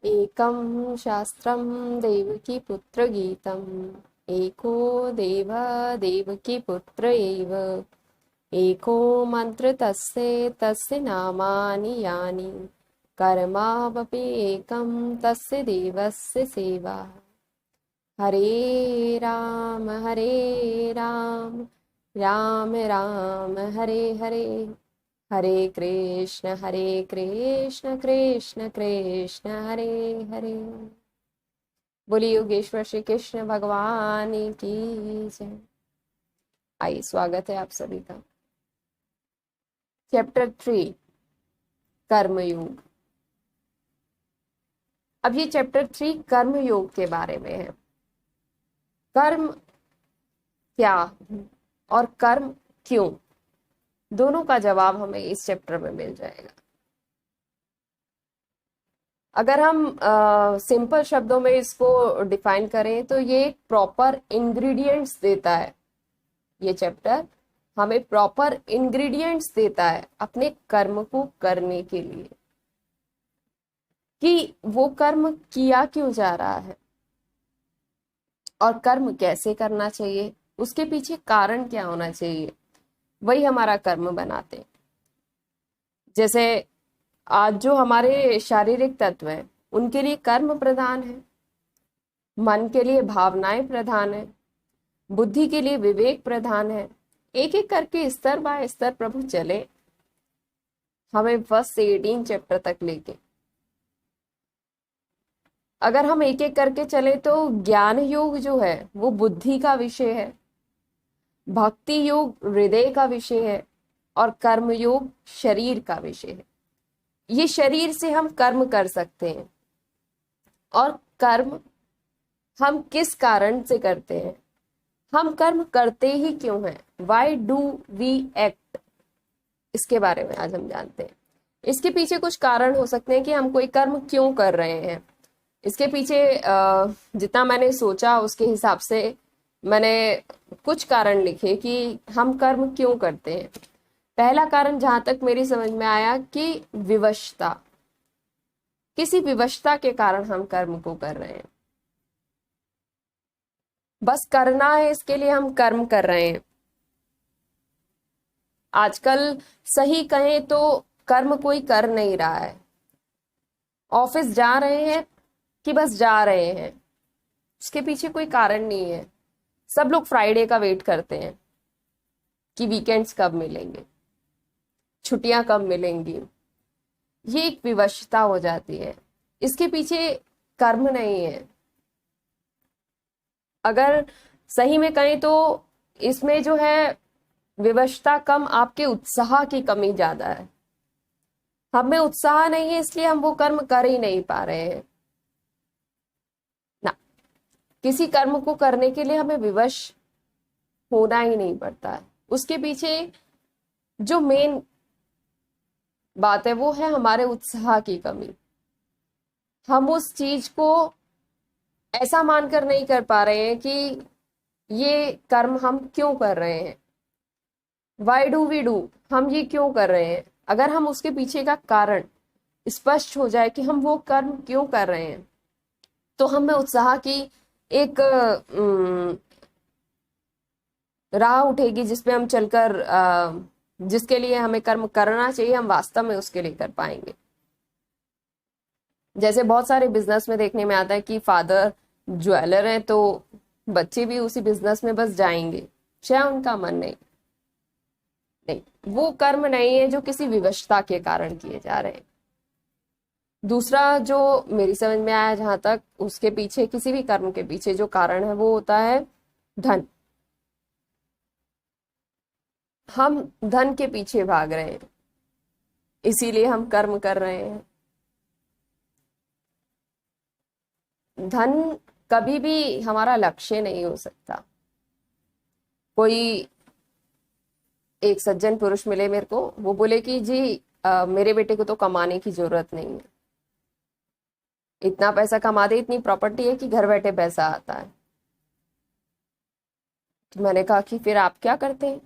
एकं शास्त्रं देवकीपुत्रगीतम् एको देव देवकीपुत्र एव एको मन्त्र तस्य नामानि यानि कर्मावपि एकं तस्य देवस्य सेवा। हरे राम राम राम हरे हरे, हरे कृष्ण कृष्ण कृष्ण हरे हरे। बोलिए योगेश्वर श्री कृष्ण भगवान की जय। आइए, स्वागत है आप सभी का। चैप्टर 3 कर्मयोग। अब ये चैप्टर 3 कर्मयोग के बारे में है। कर्म क्या और कर्म क्यों, दोनों का जवाब हमें इस चैप्टर में मिल जाएगा। अगर हम सिंपल शब्दों में इसको डिफाइन करें तो ये एक प्रॉपर इंग्रेडिएंट्स देता है। ये चैप्टर हमें प्रॉपर इंग्रेडिएंट्स देता है अपने कर्म को करने के लिए, कि वो कर्म किया क्यों जा रहा है और कर्म कैसे करना चाहिए, उसके पीछे कारण क्या होना चाहिए, वही हमारा कर्म बनाते हैं। जैसे आज जो हमारे शारीरिक तत्व हैं उनके लिए कर्म प्रधान है, मन के लिए भावनाएं प्रधान है, बुद्धि के लिए विवेक प्रधान है। एक एक करके स्तर बाय स्तर प्रभु चले हमें फर्स्ट से 18 चैप्टर तक लेके। अगर हम एक एक करके चले तो ज्ञान योग जो है वो बुद्धि का विषय है, भक्ति योग हृदय का विषय है और कर्म योग शरीर का विषय है। ये शरीर से हम कर्म कर सकते हैं और कर्म हम किस कारण से करते हैं, हम कर्म करते ही क्यों हैं, वाई डू वी एक्ट, इसके बारे में आज हम जानते हैं। इसके पीछे कुछ कारण हो सकते हैं कि हम कोई कर्म क्यों कर रहे हैं। इसके पीछे जितना मैंने सोचा उसके हिसाब से मैंने कुछ कारण लिखे कि हम कर्म क्यों करते हैं। पहला कारण जहां तक मेरी समझ में आया कि विवशता, किसी विवशता के कारण हम कर्म को कर रहे हैं। बस करना है इसके लिए हम कर्म कर रहे हैं। आजकल सही कहें तो कर्म कोई कर नहीं रहा है। ऑफिस जा रहे हैं कि बस जा रहे हैं, उसके पीछे कोई कारण नहीं है। सब लोग फ्राइडे का वेट करते हैं कि वीकेंड्स कब मिलेंगे, छुट्टियां कब मिलेंगी। ये एक विवशता हो जाती है, इसके पीछे कर्म नहीं है। अगर सही में कहें तो इसमें जो है विवशता कम, आपके उत्साह की कमी ज्यादा है। हमें उत्साह नहीं है इसलिए हम वो कर्म कर ही नहीं पा रहे हैं ना। किसी कर्म को करने के लिए हमें विवश होना ही नहीं पड़ता है। उसके पीछे जो मेन बात है वो है हमारे उत्साह की कमी। हम उस चीज को ऐसा मानकर नहीं कर पा रहे हैं कि ये कर्म हम क्यों कर रहे हैं, वाई डू वी डू, हम ये क्यों कर रहे हैं। अगर हम उसके पीछे का कारण स्पष्ट हो जाए कि हम वो कर्म क्यों कर रहे हैं तो हमें उत्साह की एक राह उठेगी जिसपे हम चलकर जिसके लिए हमें कर्म करना चाहिए हम वास्तव में उसके लिए कर पाएंगे। जैसे बहुत सारे बिजनेस में देखने में आता है कि फादर ज्वेलर है तो बच्चे भी उसी बिजनेस में बस जाएंगे, शायद उनका मन नहीं। नहीं, वो कर्म नहीं है जो किसी विवशता के कारण किए जा रहे हैं। दूसरा जो मेरी समझ में आया जहां तक, उसके पीछे किसी भी कर्म के पीछे जो कारण है वो होता है धन। हम धन के पीछे भाग रहे हैं इसीलिए हम कर्म कर रहे हैं। धन कभी भी हमारा लक्ष्य नहीं हो सकता। कोई एक सज्जन पुरुष मिले मेरे को, वो बोले कि जी मेरे बेटे को तो कमाने की जरूरत नहीं है, इतना पैसा कमा दे, इतनी प्रॉपर्टी है कि घर बैठे पैसा आता है। तो मैंने कहा कि फिर आप क्या करते हैं?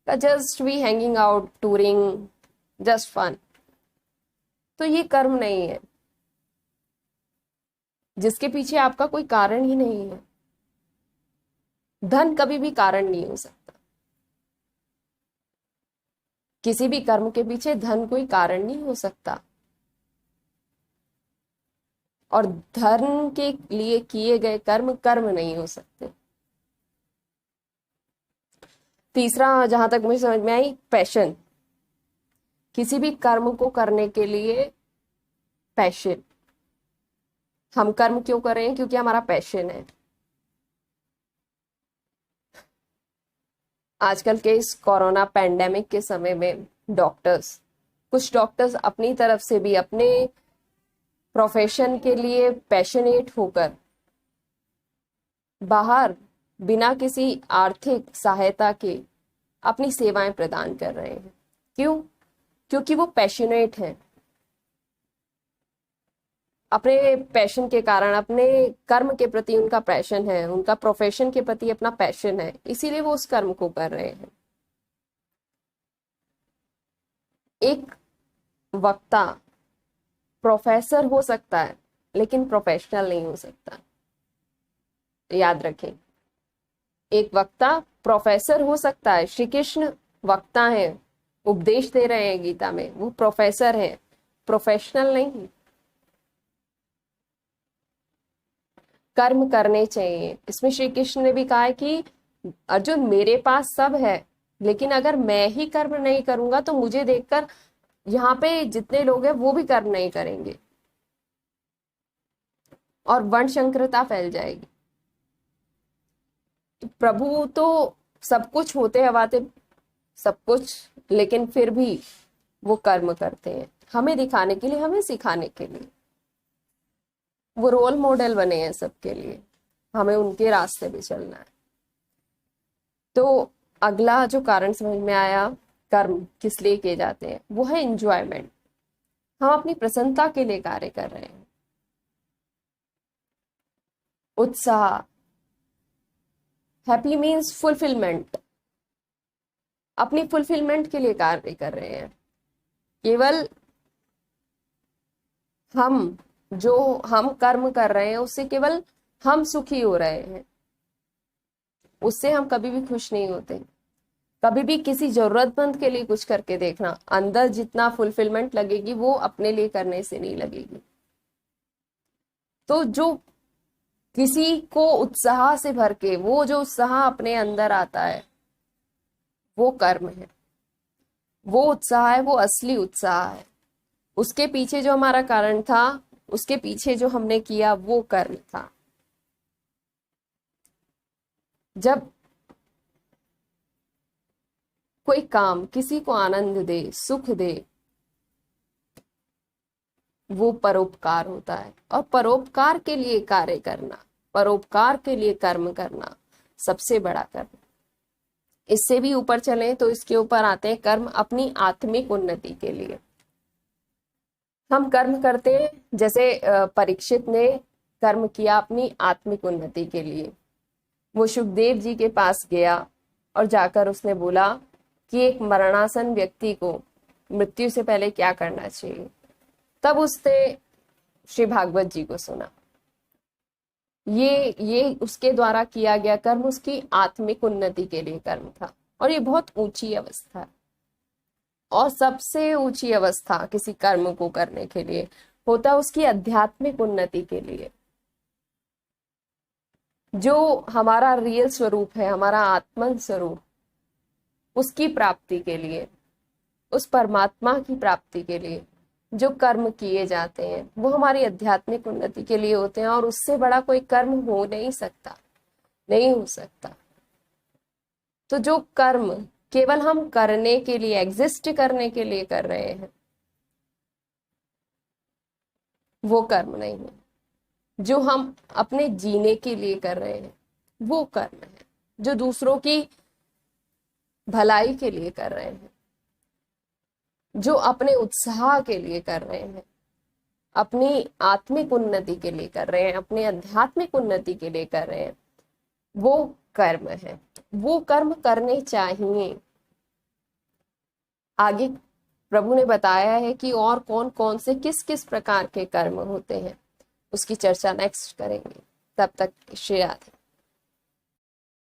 Just we hanging out, touring, just fun. तो ये कर्म नहीं है। जिसके पीछे आपका कोई कारण ही नहीं है। धन कभी भी कारण नहीं हो सकता, किसी भी कर्म के पीछे धन कोई कारण नहीं हो सकता, और धर्म के लिए किए गए कर्म कर्म नहीं हो सकते। तीसरा जहां तक मुझे समझ में आई, पैशन। किसी भी कर्म को करने के लिए पैशन, हम कर्म क्यों कर रहे हैं? क्योंकि हमारा पैशन है। आजकल के इस कोरोना पैंडेमिक के समय में कुछ डॉक्टर्स अपनी तरफ से भी अपने प्रोफेशन के लिए पैशनेट होकर बाहर बिना किसी आर्थिक सहायता के अपनी सेवाएं प्रदान कर रहे हैं। क्यों? क्योंकि वो पैशनेट हैं, अपने पैशन के कारण, अपने कर्म के प्रति उनका पैशन है, उनका प्रोफेशन के प्रति अपना पैशन है, इसीलिए वो उस कर्म को कर रहे हैं। एक वक्ता प्रोफेसर हो सकता है लेकिन प्रोफेशनल नहीं हो सकता, याद रखें। एक वक्ता प्रोफेसर हो सकता है, श्री कृष्ण वक्ता है, उपदेश दे रहे हैं गीता में, वो प्रोफेसर है, प्रोफेशनल नहीं। कर्म करने चाहिए। इसमें श्री कृष्ण ने भी कहा है कि अर्जुन, मेरे पास सब है, लेकिन अगर मैं ही कर्म नहीं करूंगा तो मुझे देखकर यहाँ पे जितने लोग हैं वो भी कर्म नहीं करेंगे और वर्णशंकरता फैल जाएगी। तो प्रभु तो सब कुछ होते हवाते सब कुछ, लेकिन फिर भी वो कर्म करते हैं हमें दिखाने के लिए, हमें सिखाने के लिए। वो रोल मॉडल बने हैं सबके लिए, हमें उनके रास्ते पे चलना है। तो अगला जो कारण समझ में आया, कर्म किस लिए किए जाते हैं, वो है एंजॉयमेंट। हम अपनी प्रसन्नता के लिए कार्य कर रहे हैं। उत्साह, हैप्पी मीन्स फुलफिलमेंट, अपनी फुलफिलमेंट के लिए कार्य कर रहे हैं। केवल जो हम कर्म कर रहे हैं उससे केवल हम सुखी हो रहे हैं, उससे हम कभी भी खुश नहीं होते। कभी भी किसी जरूरतमंद के लिए कुछ करके देखना, अंदर जितना फुलफिलमेंट लगेगी वो अपने लिए करने से नहीं लगेगी। तो जो किसी को उत्साह से भर के, वो जो उत्साह अपने अंदर आता है वो कर्म है, वो उत्साह है, वो असली उत्साह है। उसके पीछे जो हमारा कारण था, उसके पीछे जो हमने किया वो कर्म था। जब कोई काम किसी को आनंद दे, सुख दे, वो परोपकार होता है। और परोपकार के लिए कार्य करना, परोपकार के लिए कर्म करना सबसे बड़ा कर्म। इससे भी ऊपर चलें तो इसके ऊपर आते हैं कर्म अपनी आत्मिक उन्नति के लिए। हम कर्म करते हैं, जैसे परीक्षित ने कर्म किया अपनी आत्मिक उन्नति के लिए। वो सुखदेव जी के पास गया और जाकर उसने बोला कि एक मरणासन व्यक्ति को मृत्यु से पहले क्या करना चाहिए। तब उसने श्री भागवत जी को सुना। ये उसके द्वारा किया गया कर्म उसकी आत्मिक उन्नति के लिए कर्म था, और ये बहुत ऊंची अवस्था है। और सबसे ऊंची अवस्था किसी कर्म को करने के लिए होता है उसकी आध्यात्मिक उन्नति के लिए। जो हमारा रियल स्वरूप है, हमारा आत्मन स्वरूप, उसकी प्राप्ति के लिए, उस परमात्मा की प्राप्ति के लिए जो कर्म किए जाते हैं वो हमारी आध्यात्मिक उन्नति के लिए होते हैं। और उससे बड़ा कोई कर्म हो नहीं सकता, नहीं हो सकता। तो जो कर्म केवल हम करने के लिए, एग्जिस्ट करने के लिए कर रहे हैं, वो कर्म नहीं है। जो हम अपने जीने के लिए कर रहे हैं वो कर्म है। जो दूसरों की भलाई के लिए कर रहे हैं, जो अपने उत्साह के लिए कर रहे हैं, अपनी आत्मिक उन्नति के लिए कर रहे हैं, अपने आध्यात्मिक उन्नति के लिए कर रहे हैं, वो कर्म है। वो कर्म करने चाहिए। आगे प्रभु ने बताया है कि और कौन कौन से किस किस प्रकार के कर्म होते हैं। उसकी चर्चा नेक्स्ट करेंगे। तब तक श्री राधे।